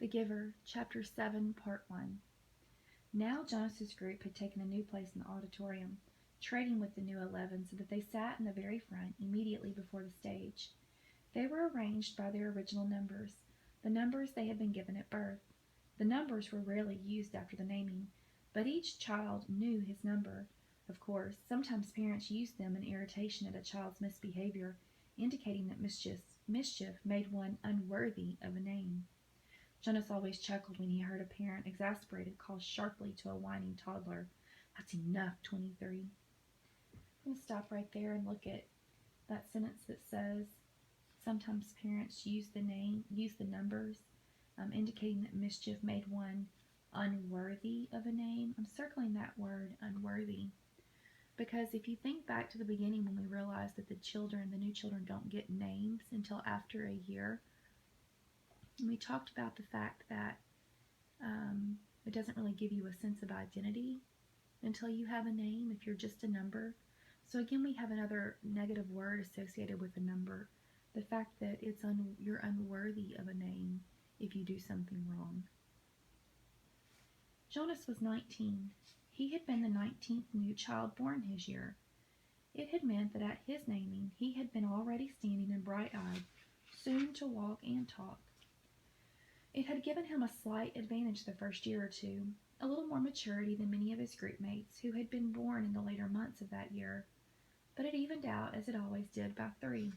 The Giver, Chapter 7, Part 1. Now Jonas's group had taken a new place in the auditorium, trading with the new 11 so that they sat in the very front, immediately before the stage. They were arranged by their original numbers, the numbers they had been given at birth. The numbers were rarely used after the naming, but each child knew his number. Of course, sometimes parents used them in irritation at a child's misbehavior, indicating that mischief made one unworthy of a name. Jonas always chuckled when he heard a parent, exasperated, call sharply to a whining toddler, "That's enough, 23." I'm going to stop right there and look at that sentence that says, sometimes parents use the numbers, indicating that mischief made one unworthy of a name. I'm circling that word, unworthy, because if you think back to the beginning when we realized that the new children don't get names until after a year, and we talked about the fact that it doesn't really give you a sense of identity until you have a name if you're just a number. So again, we have another negative word associated with a number. The fact that you're unworthy of a name if you do something wrong. Jonas was 19. He had been the 19th new child born his year. It had meant that at his naming he had been already standing and bright-eyed, soon to walk and talk. It had given him a slight advantage the first year or two, a little more maturity than many of his group mates who had been born in the later months of that year, but it evened out as it always did by 3.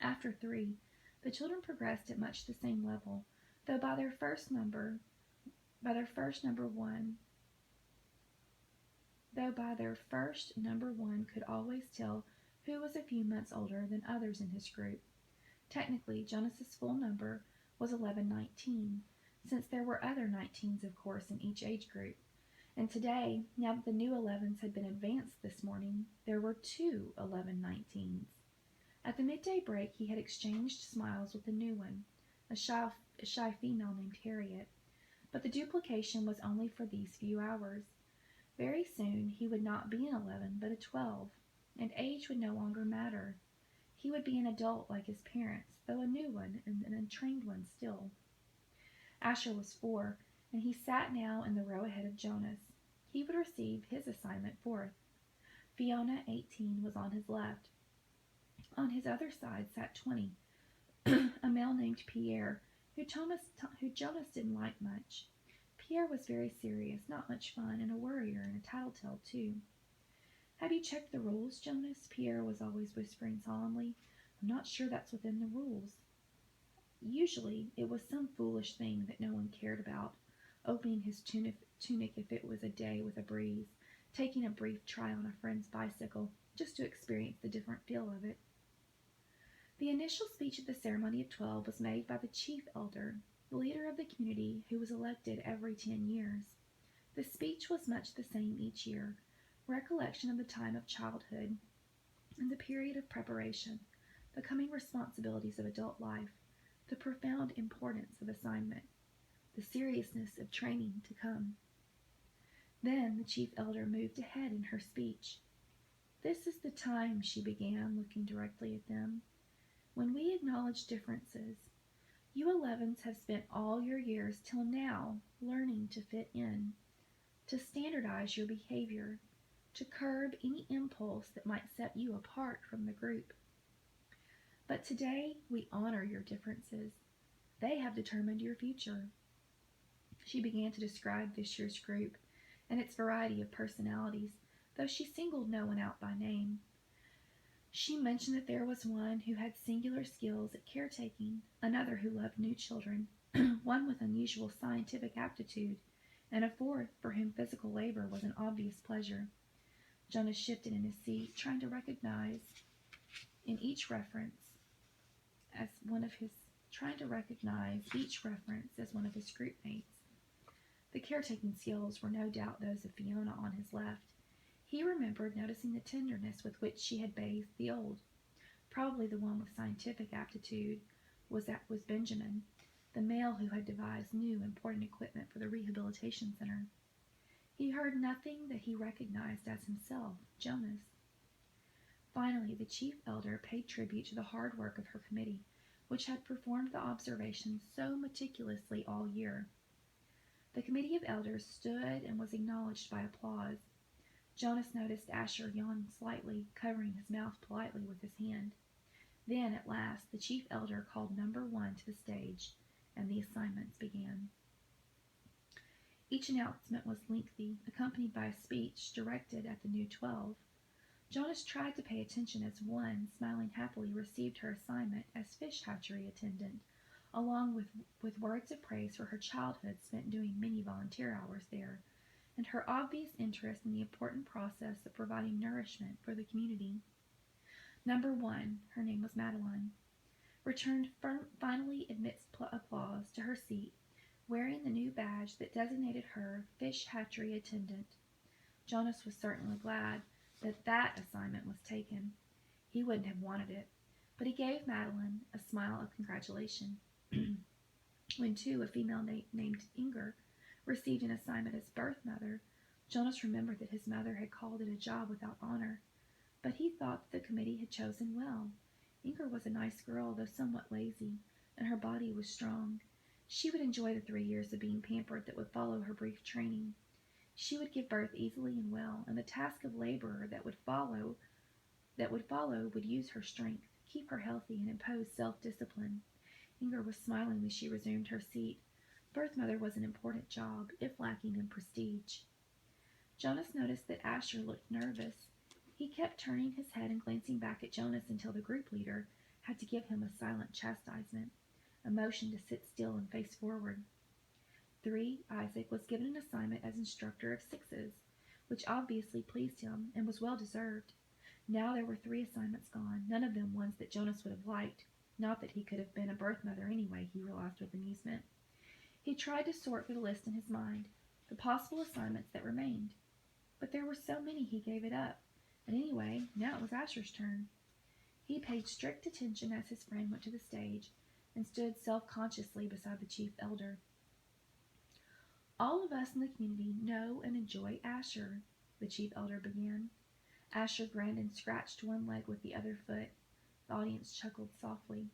After 3, the children progressed at much the same level, though by their first number one could always tell who was a few months older than others in his group. Technically, Jonas's full number was 1119, since there were other 19s, of course, in each age group. And today, now that the new 11s had been advanced this morning, there were 2 1119s. At the midday break, he had exchanged smiles with the new one, a shy female named Harriet. But the duplication was only for these few hours. Very soon he would not be an 11, but a 12, and age would no longer matter. He would be an adult like his parents, though a new one and an untrained one still. Asher was 4, and he sat now in the row ahead of Jonas. He would receive his assignment 4th. Fiona, 18, was on his left. On his other side sat 20, a male named Pierre, who Jonas didn't like much. Pierre was very serious, not much fun, and a worrier and a tattletale too. "Have you checked the rules, Jonas?" Pierre was always whispering solemnly. "I'm not sure that's within the rules." Usually it was some foolish thing that no one cared about, opening his tunic if it was a day with a breeze, taking a brief try on a friend's bicycle, just to experience the different feel of it. The initial speech at the ceremony of 12 was made by the chief elder, the leader of the community, who was elected every 10 years. The speech was much the same each year, recollection of the time of childhood and the period of preparation, the coming responsibilities of adult life, the profound importance of assignment, the seriousness of training to come. Then the chief elder moved ahead in her speech. "This is the time," she began, looking directly at them, "when we acknowledge differences. You 11s have spent all your years till now learning to fit in, to standardize your behavior, to curb any impulse that might set you apart from the group. But today we honor your differences. They have determined your future." She began to describe this year's group and its variety of personalities, though she singled no one out by name. She mentioned that there was one who had singular skills at caretaking, another who loved new children, one with unusual scientific aptitude, and a 4th for whom physical labor was an obvious pleasure. Jonas shifted in his seat, trying to recognize each reference as one of his group mates. The caretaking skills were no doubt those of Fiona on his left. He remembered noticing the tenderness with which she had bathed the old. Probably the one with scientific aptitude was Benjamin, the male who had devised new important equipment for the rehabilitation center. He heard nothing that he recognized as himself, Jonas. Finally, the chief elder paid tribute to the hard work of her committee, which had performed the observations so meticulously all year. The committee of elders stood and was acknowledged by applause. Jonas noticed Asher yawn slightly, covering his mouth politely with his hand. Then, at last, the chief elder called number 1 to the stage, and the assignments began. Each announcement was lengthy, accompanied by a speech directed at the new 12. Jonas tried to pay attention as 1, smiling happily, received her assignment as fish hatchery attendant, along with words of praise for her childhood spent doing many volunteer hours there, and her obvious interest in the important process of providing nourishment for the community. Number 1, her name was Madeline, returned finally amidst applause to her seat, wearing the new badge that designated her fish hatchery attendant. Jonas was certainly glad that assignment was taken. He wouldn't have wanted it, but he gave Madeline a smile of congratulation. When, too, a female named Inger received an assignment as birth mother, Jonas remembered that his mother had called it a job without honor, but he thought that the committee had chosen well. Inger was a nice girl, though somewhat lazy, and her body was strong. She would enjoy the 3 years of being pampered that would follow her brief training. She would give birth easily and well, and the task of laborer that would follow would use her strength, keep her healthy, and impose self-discipline. Inger was smiling as she resumed her seat. Birth mother was an important job, if lacking in prestige. Jonas noticed that Asher looked nervous. He kept turning his head and glancing back at Jonas until the group leader had to give him a silent chastisement, a motion to sit still and face forward. 3, Isaac, was given an assignment as instructor of 6s, which obviously pleased him and was well deserved. Now there were 3 assignments gone, none of them ones that Jonas would have liked. Not that he could have been a birth mother anyway, he realized with amusement. He tried to sort through the list in his mind, the possible assignments that remained. But there were so many he gave it up. And anyway, now it was Asher's turn. He paid strict attention as his friend went to the stage and stood self-consciously beside the chief elder. All of us in the community know and enjoy Asher, the chief elder began. Asher grinned and scratched one leg with the other foot. The audience chuckled softly.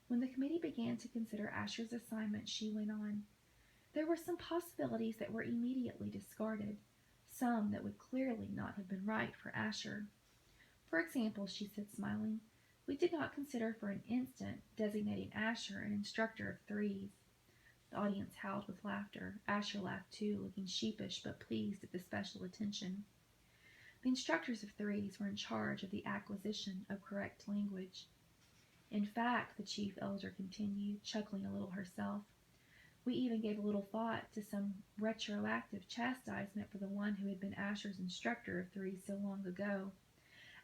When the committee began to consider Asher's assignment, she went on. There were some possibilities that were immediately discarded, some that would clearly not have been right for Asher. For example, she said, smiling, we did not consider for an instant designating Asher an instructor of 3s. The audience howled with laughter. Asher laughed too, looking sheepish but pleased at the special attention. The instructors of 3s were in charge of the acquisition of correct language. In fact, the chief elder continued, chuckling a little herself, we even gave a little thought to some retroactive chastisement for the one who had been Asher's instructor of 3 so long ago.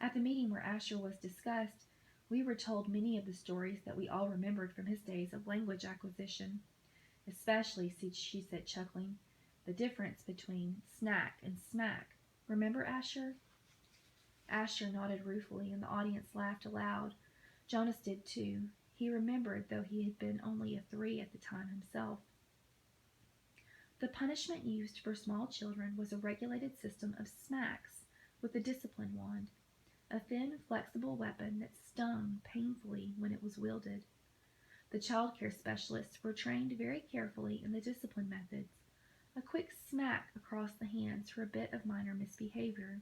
At the meeting where Asher was discussed, we were told many of the stories that we all remembered from his days of language acquisition. Especially, she said, chuckling, the difference between snack and smack. Remember, Asher? Asher nodded ruefully, and the audience laughed aloud. Jonas did too. He remembered, though he had been only a 3 at the time himself. The punishment used for small children was a regulated system of smacks with a discipline wand, a thin, flexible weapon that stung painfully when it was wielded. The child care specialists were trained very carefully in the discipline methods, a quick smack across the hands for a bit of minor misbehavior,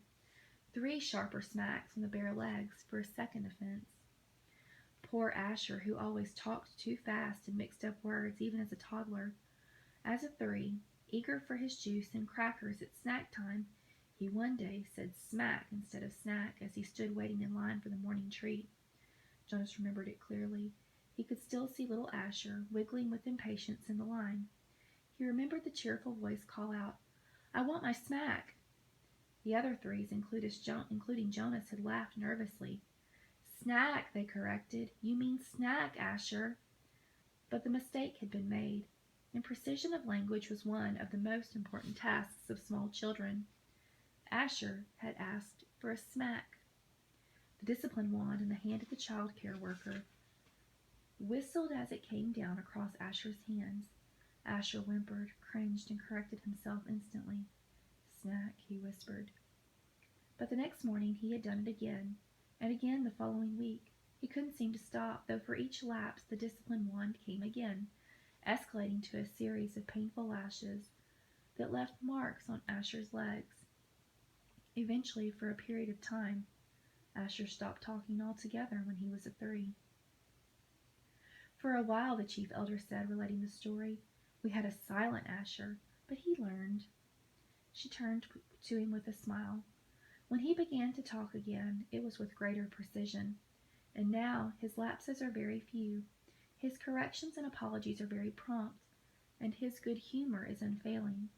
3 sharper smacks on the bare legs for a second offense. Poor Asher, who always talked too fast and mixed up words even as a toddler. As a 3, eager for his juice and crackers at snack time, he one day said smack instead of snack as he stood waiting in line for the morning treat. Jonas remembered it clearly. He could still see little Asher wiggling with impatience in the line. He remembered the cheerful voice call out, I want my smack. The other 3s, including Jonas, had laughed nervously. Snack, they corrected. You mean snack, Asher. But the mistake had been made, and precision of language was one of the most important tasks of small children. Asher had asked for a smack. The discipline wand in the hand of the child care worker whistled as it came down across Asher's hands. Asher whimpered, cringed, and corrected himself instantly. Snack, he whispered. But the next morning he had done it again, and again the following week. He couldn't seem to stop, though for each lapse the discipline wand came again, escalating to a series of painful lashes that left marks on Asher's legs. Eventually, for a period of time, Asher stopped talking altogether when he was 3. For a while, the chief elder said, relating the story, we had a silent Asher, but he learned. She turned to him with a smile. When he began to talk again, it was with greater precision, and now his lapses are very few. His corrections and apologies are very prompt, and his good humor is unfailing.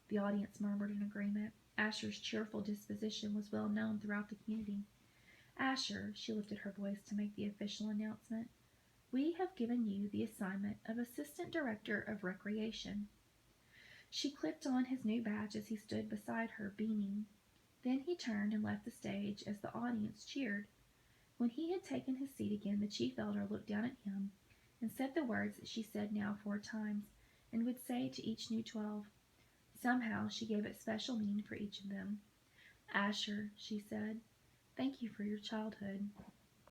The audience murmured in agreement. Asher's cheerful disposition was well known throughout the community. Asher, she lifted her voice to make the official announcement, we have given you the assignment of Assistant Director of Recreation. She clicked on his new badge as he stood beside her, beaming. Then he turned and left the stage as the audience cheered. When he had taken his seat again, the chief elder looked down at him and said the words that she said now 4 times, and would say to each new 12. Somehow she gave it special meaning for each of them. Asher, she said, thank you for your childhood.